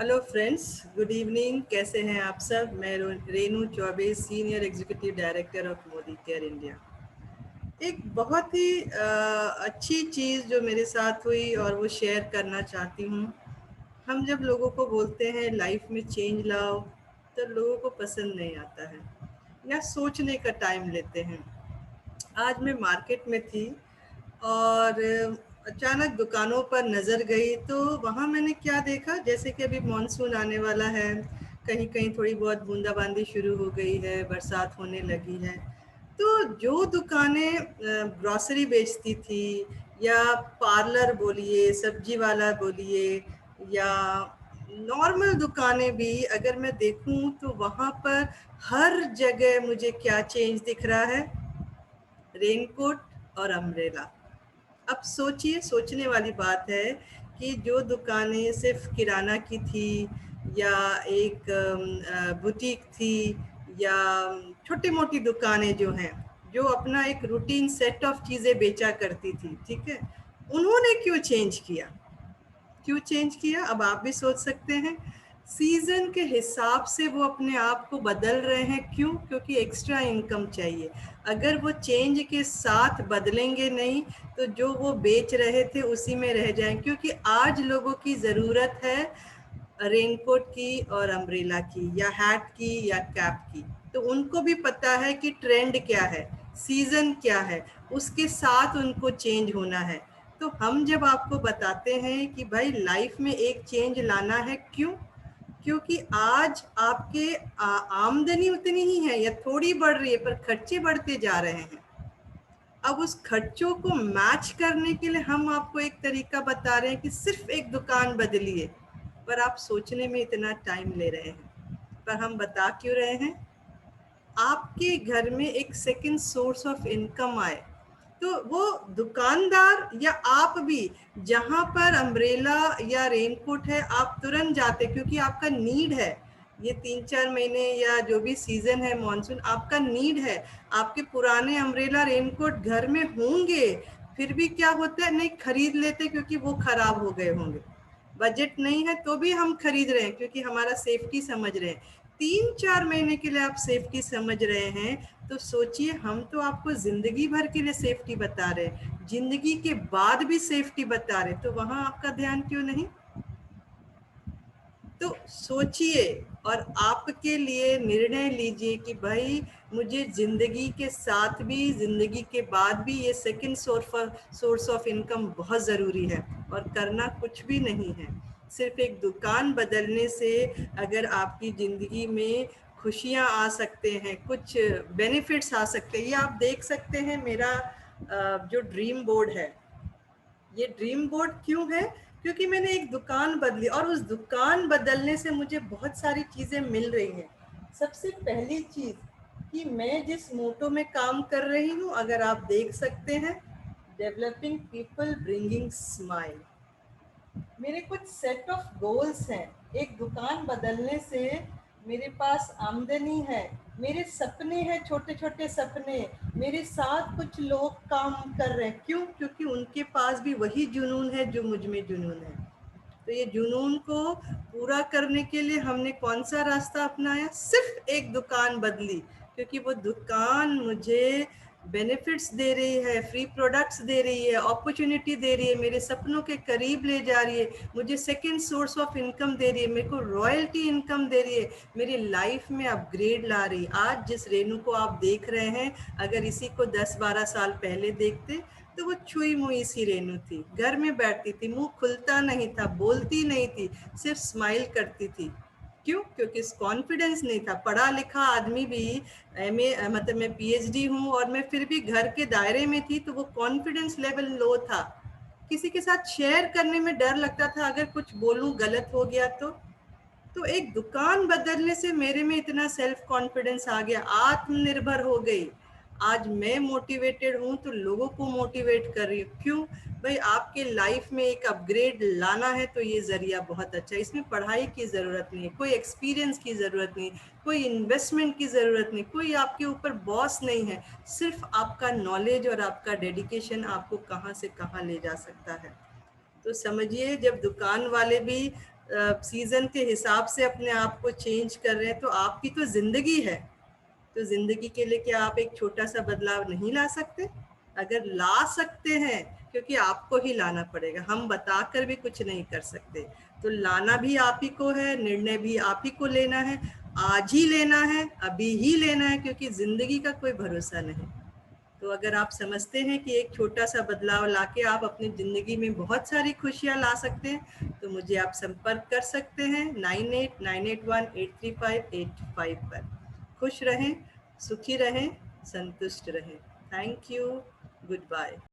Hello friends, good evening. कैसे हैं आप सब? मैं Renu Choubey, senior executive director of Modi care India. एक बहुत ही अच्छी चीज़ जो मेरे साथ हुई और वो शेयर करना चाहती हूँ। हम जब लोगों को बोलते हैं लाइफ में चेंज लाओ, तो लोगों को पसंद नहीं आता है या सोचने का टाइम लेते हैं। आज मैं मार्केट में थी और अचानक दुकानों पर नज़र गई, तो वहाँ मैंने क्या देखा, जैसे कि अभी मॉनसून आने वाला है, कहीं कहीं थोड़ी बहुत बूंदाबांदी शुरू हो गई है, बरसात होने लगी है। तो जो दुकानें ग्रॉसरी बेचती थी या पार्लर बोलिए, सब्जी वाला बोलिए, या नॉर्मल दुकानें भी अगर मैं देखूं, तो वहाँ पर हर जगह मुझे क्या चेंज दिख रहा है? रेनकोट और अम्ब्रेला। अब सोचिए, सोचने वाली बात है कि जो दुकानें सिर्फ किराना की थी या एक बुटीक थी या छोटी मोटी दुकानें जो हैं, जो अपना एक रूटीन सेट ऑफ चीज़ें बेचा करती थी, ठीक है, उन्होंने क्यों चेंज किया? क्यों चेंज किया? अब आप भी सोच सकते हैं। सीजन के हिसाब से वो अपने आप को बदल रहे हैं। क्यों? क्योंकि एक्स्ट्रा इनकम चाहिए। अगर वो चेंज के साथ बदलेंगे नहीं, तो जो वो बेच रहे थे उसी में रह जाएं। क्योंकि आज लोगों की ज़रूरत है रेनकोट की और अम्ब्रेला की या हैट की या कैप की। तो उनको भी पता है कि ट्रेंड क्या है, सीजन क्या है, उसके साथ उनको चेंज होना है। तो हम जब आपको बताते हैं कि भाई लाइफ में एक चेंज लाना है, क्यों? क्योंकि आज आपके आमदनी उतनी ही है या थोड़ी बढ़ रही है, पर खर्चे बढ़ते जा रहे हैं। अब उस खर्चों को मैच करने के लिए हम आपको एक तरीका बता रहे हैं कि सिर्फ एक दुकान बदलिए, पर आप सोचने में इतना टाइम ले रहे हैं। पर हम बता क्यों रहे हैं? आपके घर में एक सेकंड सोर्स ऑफ इनकम आए, तो वो दुकानदार या आप भी, जहां पर अम्ब्रेला या रेनकोट है, आप तुरंत जाते क्योंकि आपका नीड है। ये 3-4 महीने या जो भी सीजन है मॉनसून, आपका नीड है। आपके पुराने अम्ब्रेला रेनकोट घर में होंगे, फिर भी क्या होता है, नहीं खरीद लेते क्योंकि वो खराब हो गए होंगे। बजट नहीं है तो भी हम खरीद रहे हैं क्योंकि हमारा सेफ्टी समझ रहे हैं। 3-4 महीने के लिए आप सेफ्टी समझ रहे हैं, तो सोचिए, हम तो आपको जिंदगी भर के लिए सेफ्टी बता रहे हैं, जिंदगी के बाद भी सेफ्टी बता रहे, तो वहां आपका ध्यान क्यों नहीं? तो सोचिए और आपके लिए निर्णय लीजिए कि भाई मुझे जिंदगी के साथ भी, जिंदगी के बाद भी ये सेकंड सोर्स ऑफ इनकम बहुत ज़रूरी है। और करना कुछ भी नहीं है, सिर्फ एक दुकान बदलने से अगर आपकी ज़िंदगी में खुशियाँ आ सकते हैं, कुछ बेनिफिट्स आ सकते हैं। ये आप देख सकते हैं, मेरा जो ड्रीम बोर्ड है, ये ड्रीम बोर्ड क्यों है? क्योंकि मैंने एक दुकान बदली और उस दुकान बदलने से मुझे बहुत सारी चीज़ें मिल रही हैं। सबसे पहली चीज़ कि मैं जिस मोटो में काम कर रही हूँ, अगर आप देख सकते हैं, डेवलपिंग पीपल ब्रिंगिंग स्माइल। मेरे कुछ सेट ऑफ गोल्स हैं। एक दुकान बदलने से मेरे पास आमदनी है, मेरे सपने हैं, छोटे छोटे सपने। मेरे साथ कुछ लोग काम कर रहे हैं। क्यों? क्योंकि उनके पास भी वही जुनून है जो मुझ में जुनून है। तो ये जुनून को पूरा करने के लिए हमने कौन सा रास्ता अपनाया? सिर्फ एक दुकान बदली, क्योंकि वो दुकान मुझे बेनिफिट्स दे रही है, फ्री प्रोडक्ट्स दे रही है, अपॉर्चुनिटी दे रही है, मेरे सपनों के करीब ले जा रही है, मुझे सेकंड सोर्स ऑफ इनकम दे रही है, मेरे को रॉयल्टी इनकम दे रही है, मेरी लाइफ में अपग्रेड ला रही है। आज जिस रेनू को आप देख रहे हैं, अगर इसी को 10-12 साल पहले देखते तो वो छुई मुई सी रेनू थी, घर में बैठती थी, मुंह खुलता नहीं था, बोलती नहीं थी, सिर्फ स्माइल करती थी। क्यों? क्योंकि कॉन्फिडेंस नहीं था। पढ़ा लिखा आदमी भी, एमए, मतलब मैं पीएचडी हूँ और मैं फिर भी घर के दायरे में थी, तो वो कॉन्फिडेंस लेवल लो था। किसी के साथ शेयर करने में डर लगता था, अगर कुछ बोलूं गलत हो गया तो एक दुकान बदलने से मेरे में इतना सेल्फ कॉन्फिडेंस आ गया, आत्मनिर्भर हो गई। आज मैं मोटिवेटेड हूँ तो लोगों को मोटिवेट कर रही हूँ। क्यों? भाई आपके लाइफ में एक अपग्रेड लाना है तो ये जरिया बहुत अच्छा है। इसमें पढ़ाई की ज़रूरत नहीं है, कोई एक्सपीरियंस की ज़रूरत नहीं, कोई इन्वेस्टमेंट की ज़रूरत नहीं, कोई आपके ऊपर बॉस नहीं है। सिर्फ आपका नॉलेज और आपका डेडिकेशन आपको कहाँ से कहाँ ले जा सकता है। तो समझिए, जब दुकान वाले भी सीजन के हिसाब से अपने आप को चेंज कर रहे हैं, तो आपकी तो जिंदगी है, तो जिंदगी के लिए क्या आप एक छोटा सा बदलाव नहीं ला सकते? अगर ला सकते हैं, क्योंकि आपको ही लाना पड़ेगा, हम बताकर भी कुछ नहीं कर सकते, तो लाना भी आप ही को है, निर्णय भी आप ही को लेना है, आज ही लेना है, अभी ही लेना है, क्योंकि जिंदगी का कोई भरोसा नहीं। तो अगर आप समझते हैं कि एक छोटा सा बदलाव लाके आप अपनी ज़िंदगी में बहुत सारी खुशियाँ ला सकते हैं, तो मुझे आप संपर्क कर सकते हैं 9898183585 पर। खुश रहें, सुखी रहें, संतुष्ट रहें। Thank you, good bye.